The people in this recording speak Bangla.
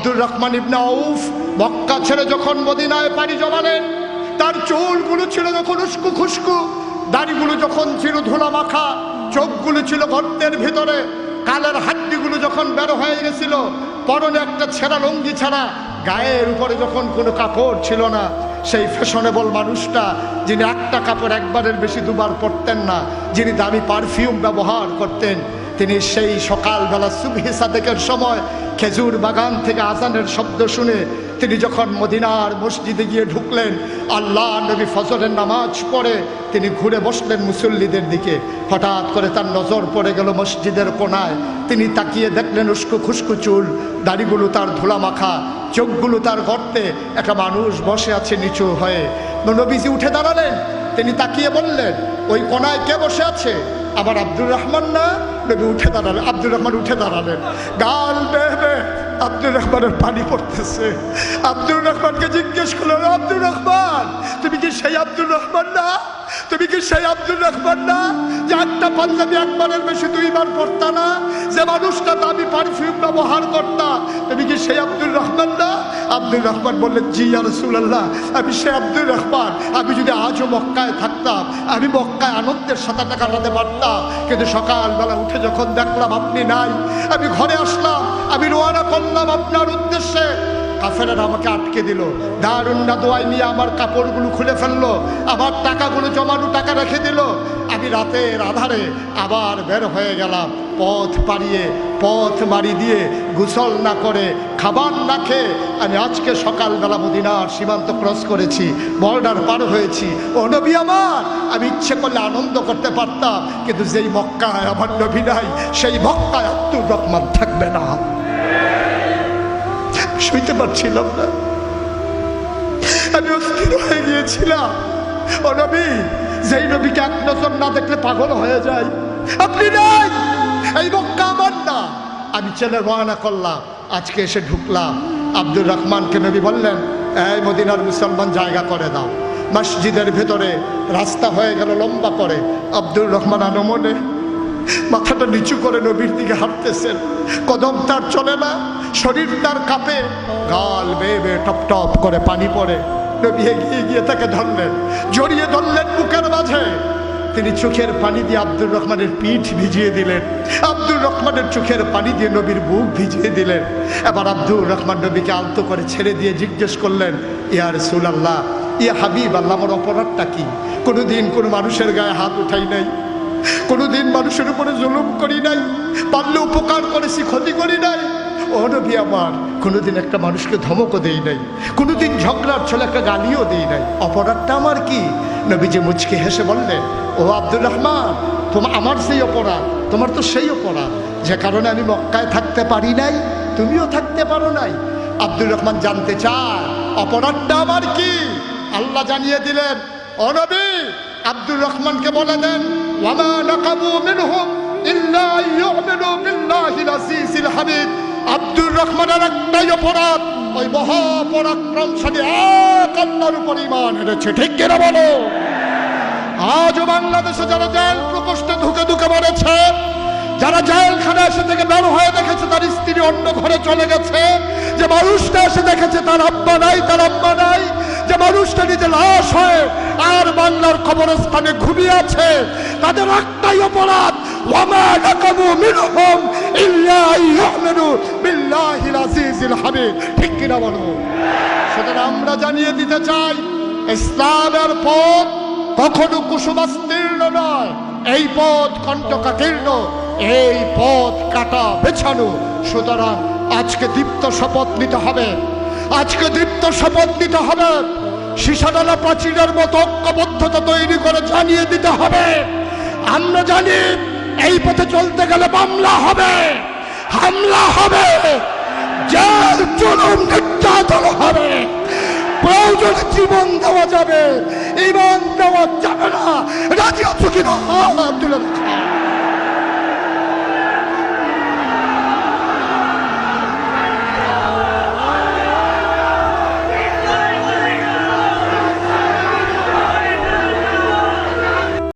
আব্দুর রহমান ইবনে আউফ মক্কা ছেড়ে যখন মদিনায় পাড়ি জমালেন, তার চুলগুলো ছিল যখন উস্কো খুস্কো, দাড়িগুলো যখন ছিল ধুলা মাখা, চোখগুলো ছিল গর্তের ভিতরে, কালের হাড্ডিগুলো যখন বের হয়ে গেছিল, পরনে একটা ছেঁড়া লুঙ্গি ছাড়া, গায়ের উপরে যখন কোনো কাপড় ছিল না, সেই ফ্যাশনেবল মানুষটা যিনি একটা কাপড় একবারের বেশি দুবার পরতেন না, যিনি দামি পারফিউম ব্যবহার করতেন, তিনি সেই সকালবেলা সুবহি সাদেকের সময় খেজুর বাগান থেকে আজানের শব্দ শুনে তিনি যখন মদিনার মসজিদে গিয়ে ঢুকলেন, আল্লাহ নবী ফজরের নামাজ পড়ে তিনি ঘুরে বসলেন মুসল্লিদের দিকে। হঠাৎ করে তার নজর পড়ে গেল মসজিদের কোনায়। তিনি তাকিয়ে দেখলেন উস্কো খুস্কো চুল, দাড়িগুলো তার ধুলা মাখা, চোখগুলো তার গর্তে, একটা মানুষ বসে আছে নিচু হয়ে। নবীজি উঠে দাঁড়ালেন, তিনি তাকিয়ে বললেন, ওই কোনায় কে বসে আছে? আবার আব্দুর রহমান না? নবী উঠে দাঁড়ালেন, আব্দুর রহমান উঠে দাঁড়ালেন, গাল বেয়ে আব্দুর রহমানের পানি পড়তেছে। আব্দুর রহমানকে জিজ্ঞেস করলেন, আব্দুর রহমান, তুমি কি সেই আব্দুর রহমান না? তুমি কি সেই আব্দুর রহমান না যে একটা পাঞ্জাবি একবারের বেশি দুইবার পড়তা না, যে মানুষটা দামি পারফিউম ব্যবহার করতা? তুমি কি সেই আব্দুর রহমান না? আব্দুর রহমান বললেন, জি ইয়া রাসূলুল্লাহ, আমি সেই আব্দুর রহমান। আমি যদি আজও মক্কায় থাকতাম, আমি মক্কায় আনন্দের সাথে কাটাতে পারতাম, কিন্তু সকালবেলা উঠে যখন দেখলাম আপনি নাই, আমি ঘরে আসলাম, আমি রওনা করলাম আপনার উদ্দেশ্যে। কাফেররা আমাকে আটকে দিল, দারুন্না দোয়াই নিয়ে আমার কাপড়গুলো খুলে ফেললো, আবার টাকাগুলো জমানো টাকা রেখে দিল। আমি রাতের আধারে আবার বের হয়ে গেলাম, পথ মারি দিয়ে, গোসল না করে, খাবার না খেয়ে আমি আজকে সকালবেলা মদিনার সীমান্ত ক্রস করেছি, বর্ডার পার হয়েছি। ও নবী আমার, আমি ইচ্ছে করলে আনন্দ করতে পারতাম, কিন্তু যেই মক্কায় আমার নবী নাই, সেই মক্কায় আব্দুর রহমান থাকবে না। শুইতে পারছিলাম না, আমি অস্থির হয়ে গিয়েছিলাম। ও নবী, যেই নবীকে এক নজর না দেখলে পাগল হয়ে যায়, আপনি নাই, এই মক্কা আমার না। আমি চলে রওনা করলাম, আজকে এসে ঢুকলাম। আব্দুর রহমানকে নবী বললেন, এই মদিনার মুসলমান জায়গা করে দাও। মসজিদের ভেতরে রাস্তা হয়ে গেল লম্বা করে। আব্দুর রহমান আনমনে মাথাটা নিচু করে নবীর দিকে হাঁটতেছেন, কদম তার চলে না, শরীর তার কাঁপে, গাল বেয়ে বেয়ে টপ টপ করে পানি পড়ে। নবী এগিয়ে গিয়ে তাকে ধরলেন, জড়িয়ে ধরলেন বুকের মাঝে। তিনি চোখের পানি দিয়ে আব্দুর রহমানের পিঠ ভিজিয়ে দিলেন, আব্দুর রহমানের চোখের পানি দিয়ে নবীর বুক ভিজিয়ে দিলেন। এবার আব্দুর রহমান নবীকে আলতো করে ছেড়ে দিয়ে জিজ্ঞেস করলেন, ইয়া রাসূলুল্লাহ, ইয়া হাবিব আল্লাহ, আমার অপরাধটা কি? কোনোদিন কোনো মানুষের গায়ে হাত উঠাই নাই, কোনোদিন মানুষের উপরে জুলুম করি নাই, পারলে উপকার করেছি, ক্ষতি করি নাই। ও নবী আমার, কোনোদিন একটা মানুষকে ধমকও দেই নাই, কোনোদিন ঝগড়ার ছলে একটা গালিও দেই নাই, অপরাধটা আমার কি? নবীজি মুচকে হেসে বললেন, ও আব্দুর রহমান, আমার সেই অপরাধ, তোমার তো সেই অপরাধ, যে কারণে আমি মক্কায় থাকতে পারি নাই, তুমিও থাকতে পারো নাই। আব্দুর রহমান জানতে চায়, অপরাধটা আমার কি? আল্লাহ জানিয়ে দিলেন, ও নবী, আব্দুর রহমানকে বলে দেন, ওয়ামা নাকাবু মিনহুম ইল্লা ইউমিনু বিল্লাহিল আজিজিল হামিদ। আব্দুর রহমানের একটাই অপরাধ, ওই মহাপরাক্রমশালী এক আল্লাহর উপর ঈমান এনেছে। ঠিক কিনা বলো? আজও বাংলাদেশে যারা জেল প্রকোষ্ঠে ধুকে ধুকে মরেছে, যারা জেলখানা এসে থেকে বের হয়ে দেখেছে তার স্ত্রী অন্য ঘরে চলে গেছে, যে মানুষটা এসে দেখেছে তার আব্বা নাই, তার আম্মা নাই, যে মানুষটা নিজে লাশ হয়ে আর বাংলার কবরস্থানে ঘুমিয়ে আছে, তাদের একটাই অপরাধ, ওয়ামা নাকাবু মিনহুম ইল্লা ইউমিনু বিল্লাহিল আজিজিল হামিদ। ঠিক কিনা বলো? সুতরাং আমরা জানিয়ে দিতে চাই, ইসলামের পথ কখনো কুসুমাস্তীর্ণ নয়, এই পথ কণ্টকাকীর্ণ, এই পথ কাটা বেছানো। সুতরাং আজকে দীপ্ত শপথ নিতে হবে, আজকে দীপ্ত শপথ নিতে হবে, সীসাডালা প্রাচীরের মতো ঐক্যবদ্ধতা তৈরি করে জানিয়ে দিতে হবে, আমরা জানি এই পথে চলতে গেলে মামলা হবে, হামলা হবে, জেল জুলুম নির্যাতন হবে, প্রয়োজনে জীবন দেওয়া যাবে, ঈমান দেওয়া যাবে না। রাজি আছো কিনা?